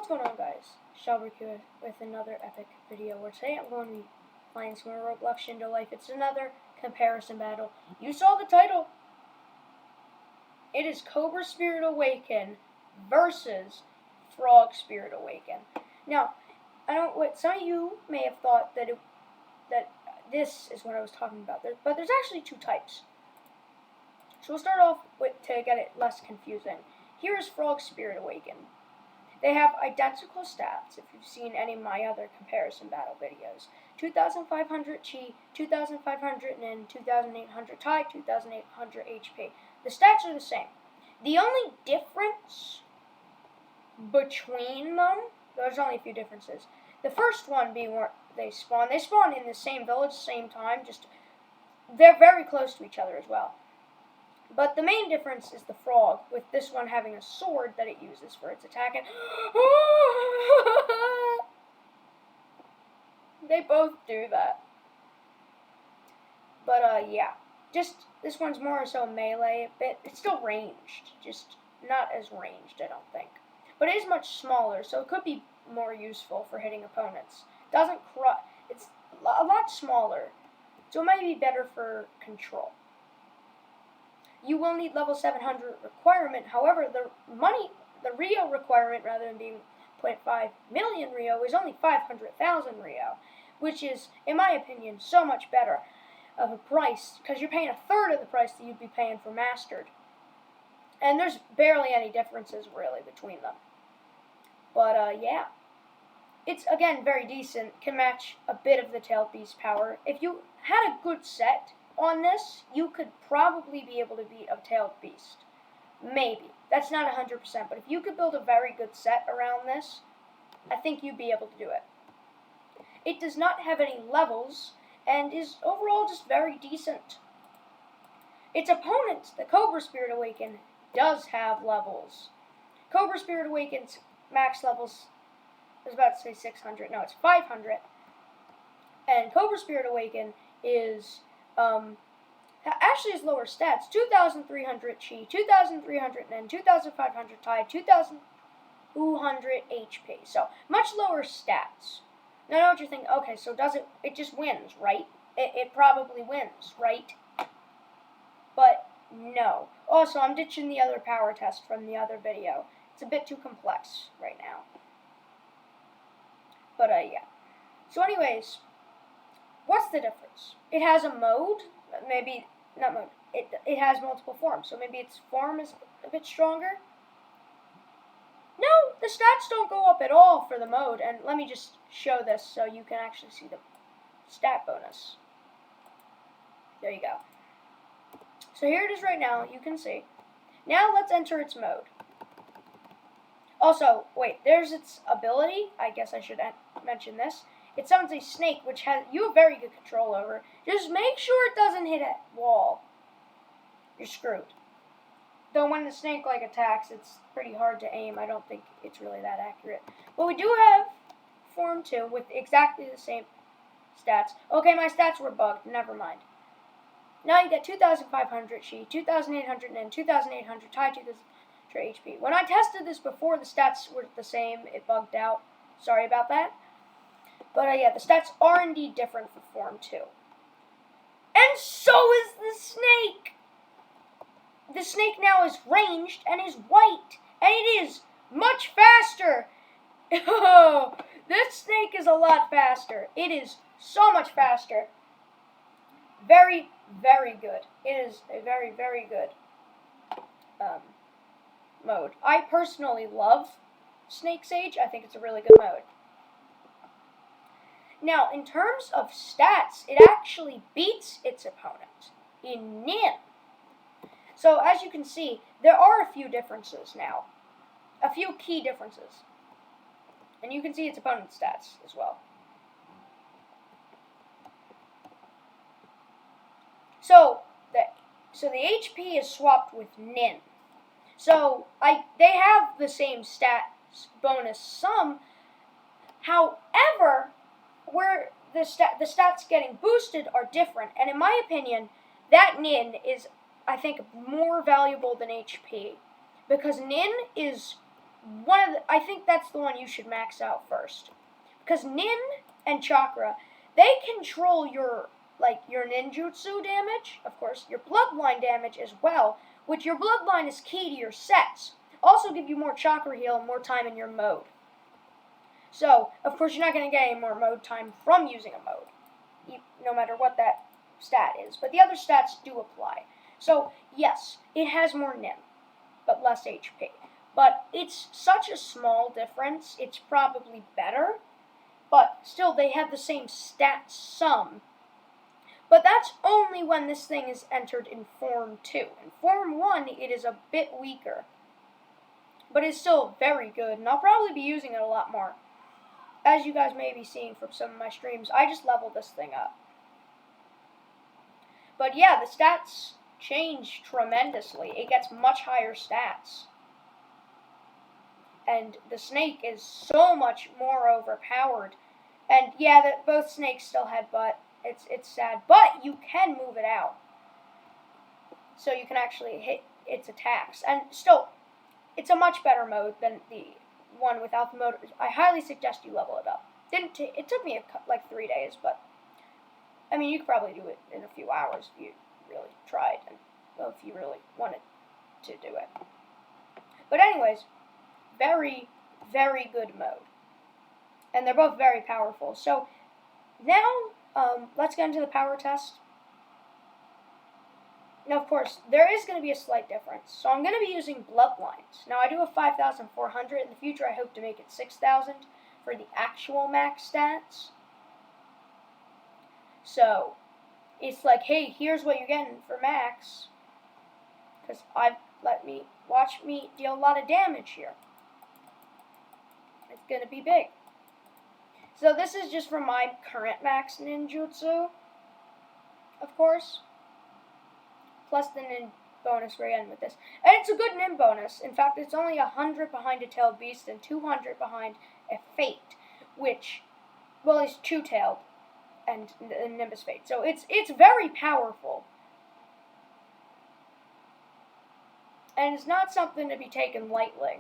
What's going on, guys? Shelbrick here with another epic video where today I'm going to be playing some more Roblox Shindo Life. It's another comparison battle. You saw the title. It is Cobra Spirit Awaken versus Frog Spirit Awaken. Now, I don't. What some of you may have thought that this is what I was talking about, but there's actually two types. So we'll start off with to get it less confusing. Here is Frog Spirit Awaken. They have identical stats if you've seen any of my other comparison battle videos. 2,500 chi, 2,500 nin, 2,800 tai, 2,800 HP. The stats are the same. The only difference between them, there's only a few differences. The first one being where they spawn. They spawn in the same village, same time, just they're very close to each other as well. But the main difference is the frog, with this one having a sword that it uses for its attack. And they both do that. But, yeah. Just, this one's more so melee a bit. It's still ranged, just not as ranged, I don't think. But it is much smaller, so it could be more useful for hitting opponents. Doesn't crush. It's a lot smaller, so it might be better for control. You will need level 700 requirement. However, the Rio requirement, rather than being 0.5 million Rio, is only 500,000 Rio, which is, in my opinion, so much better of a price, because you're paying a third of the price that you'd be paying for Mastered. And there's barely any differences, really, between them. But, yeah. It's, again, very decent. Can match a bit of the Tailed Beast power. If you had a good set on this, you could probably be able to beat a Tailed Beast. Maybe. That's not 100%, but if you could build a very good set around this, I think you'd be able to do it. It does not have any levels, and is overall just very decent. Its opponent, the Cobra Spirit Awaken, does have levels. Cobra Spirit Awaken's max levels, I was about to say 600, no, it's 500. And Cobra Spirit Awaken is actually has lower stats. 2,300 chi, 2,300 nin, 2,500 tai, 2,200 HP. So, much lower stats. Now, I know what you're thinking. Okay, so it just wins, right? It probably wins, right? But, no. Also, I'm ditching the other power test from the other video. It's a bit too complex right now. But, yeah. So, anyways, what's the difference? It has a mode, maybe, not mode, it has multiple forms, so maybe its form is a bit stronger? No, the stats don't go up at all for the mode, and let me just show this so you can actually see the stat bonus. There you go. So here it is right now, you can see. Now let's enter its mode. Also, wait, there's its ability, I guess I should mention this. It summons a snake, which you have very good control over. Just make sure it doesn't hit a wall. You're screwed. Though when the snake attacks, it's pretty hard to aim. I don't think it's really that accurate. But we do have Form 2 with exactly the same stats. Okay, my stats were bugged. Never mind. Now you get 2,500 chi, 2,800 nin, 2,800 tai, 2,000 HP. When I tested this before, the stats were the same. It bugged out. Sorry about that. But, yeah, the stats are indeed different for Form 2. And so is the snake! The snake now is ranged and is white. And it is much faster! Oh, this snake is a lot faster. It is so much faster. Very, very good. It is a very, very good mode. I personally love Snake's Age. I think it's a really good mode. Now, in terms of stats, it actually beats its opponent in Nin. So, as you can see, there are a few differences now. A few key differences. And you can see its opponent's stats as well. So the HP is swapped with Nin. So, they have the same stats bonus sum. However, where the stats getting boosted are different, and in my opinion, that Nin is, I think, more valuable than HP, because Nin is I think that's the one you should max out first. Because Nin and Chakra, they control your ninjutsu damage, of course, your bloodline damage as well, which your bloodline is key to your sets. Also give you more chakra heal and more time in your mode. So, of course, you're not going to get any more mode time from using a mode, no matter what that stat is. But the other stats do apply. So, yes, it has more Nim, but less HP. But it's such a small difference, it's probably better. But still, they have the same stat sum. But that's only when this thing is entered in Form 2. In Form 1, it is a bit weaker. But it's still very good, and I'll probably be using it a lot more. As you guys may be seeing from some of my streams, I just leveled this thing up. But yeah, the stats change tremendously. It gets much higher stats. And the snake is so much more overpowered. And yeah, that both snakes still headbutt. It's sad, but you can move it out. So you can actually hit its attacks. And still, it's a much better mode than the one without the mode. I highly suggest you level it up. It took me like 3 days, but I mean, you could probably do it in a few hours if you really tried and if you really wanted to do it. But anyways, very, very good mode. And they're both very powerful. So now, let's get into the power test. Now, of course, there is going to be a slight difference. So I'm going to be using Bloodlines. Now, I do have 5,400. In the future, I hope to make it 6,000 for the actual max stats. So, it's like, hey, here's what you're getting for max. Because watch me deal a lot of damage here. It's going to be big. So this is just from my current max ninjutsu, of course. Plus the nin bonus we're getting with this. And it's a good nin bonus. In fact, it's only 100 behind a tailed beast and 200 behind a fate, which, well, is two-tailed and Nimbus Fate. So it's very powerful. And it's not something to be taken lightly.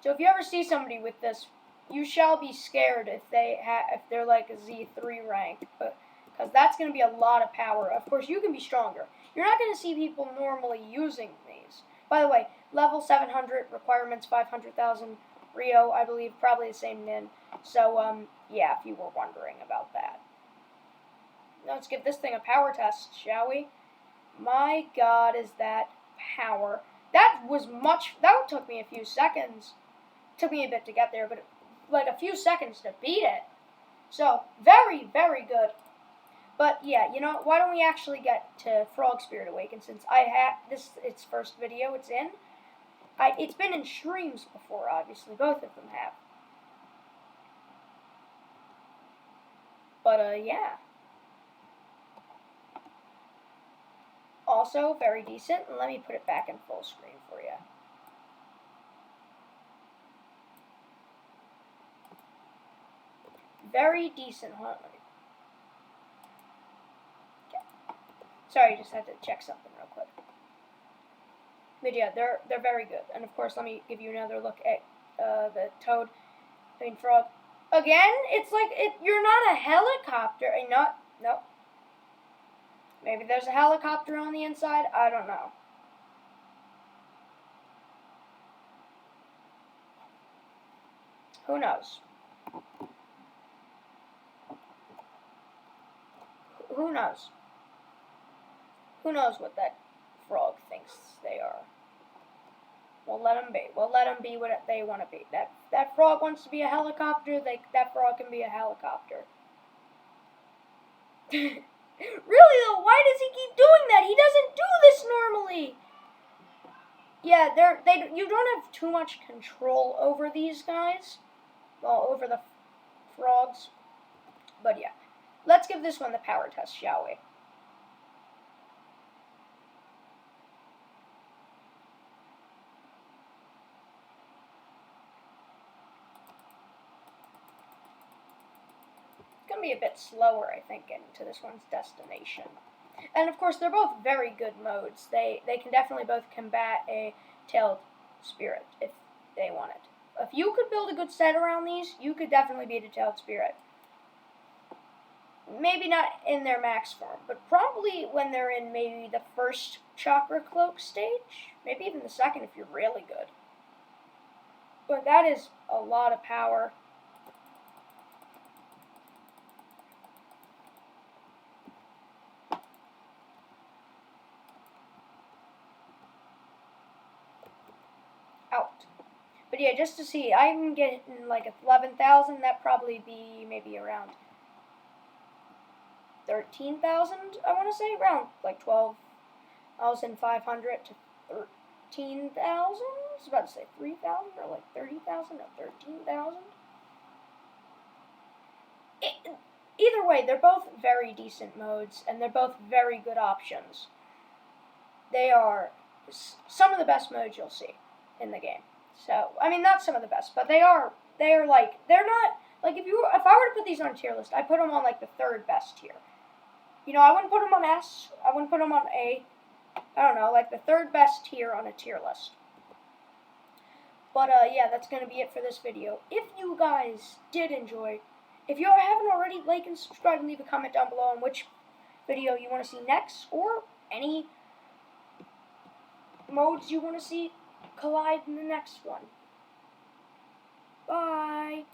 So if you ever see somebody with this, you shall be scared if they're like a Z3 rank, because that's going to be a lot of power. Of course, you can be stronger. You're not going to see people normally using these. By the way, level 700, requirements 500,000, Rio, I believe, probably the same Nin. So, yeah, if you were wondering about that. Now let's give this thing a power test, shall we? My God, is that power. That took me a few seconds. Took me a bit to get there, but like a few seconds to beat it. So, very, very good. But yeah, you know, why don't we actually get to Frog Spirit Awaken, since I have its first video it's in. It's been in streams before, obviously, both of them have. But yeah. Also, very decent, and let me put it back in full screen for you. Very decent, huh? Okay. Sorry, just had to check something real quick. But yeah, they're very good. And of course, let me give you another look at frog. Again, it's like you're not a helicopter. No. Maybe there's a helicopter on the inside. I don't know. Who knows? Who knows? Who knows what that frog thinks they are? We'll let them be. We'll let them be what they want to be. That frog wants to be a helicopter. That frog can be a helicopter. Really though, why does he keep doing that? He doesn't do this normally. Yeah, you don't have too much control over these guys. Well, over the frogs. But yeah. Let's give this one the power test, shall we? It's going to be a bit slower, I think, getting to this one's destination. And of course, they're both very good modes. They can definitely both combat a tailed spirit if they want it. If you could build a good set around these, you could definitely beat a tailed spirit. Maybe not in their max form, but probably when they're in maybe the first chakra cloak stage. Maybe even the second if you're really good. But that is a lot of power. Out. But yeah, just to see, I'm getting like 11,000. That'd probably be maybe around 13,000, I want to say. Around like 12,500 to 13,000. I was about to say 3,000 or like 30,000 or 13,000. Either way, they're both very decent modes, and they're both very good options. They are some of the best modes you'll see in the game. So, I mean, not some of the best, but they are like, they're not, like, if I were to put these on a tier list, I'd put them on, like, the third best tier. You know, I wouldn't put them on S, I wouldn't put them on A, I don't know, like the third best tier on a tier list. But, yeah, that's going to be it for this video. If you guys did enjoy, if you haven't already, like and subscribe and leave a comment down below on which video you want to see next, or any modes you want to see collide in the next one. Bye!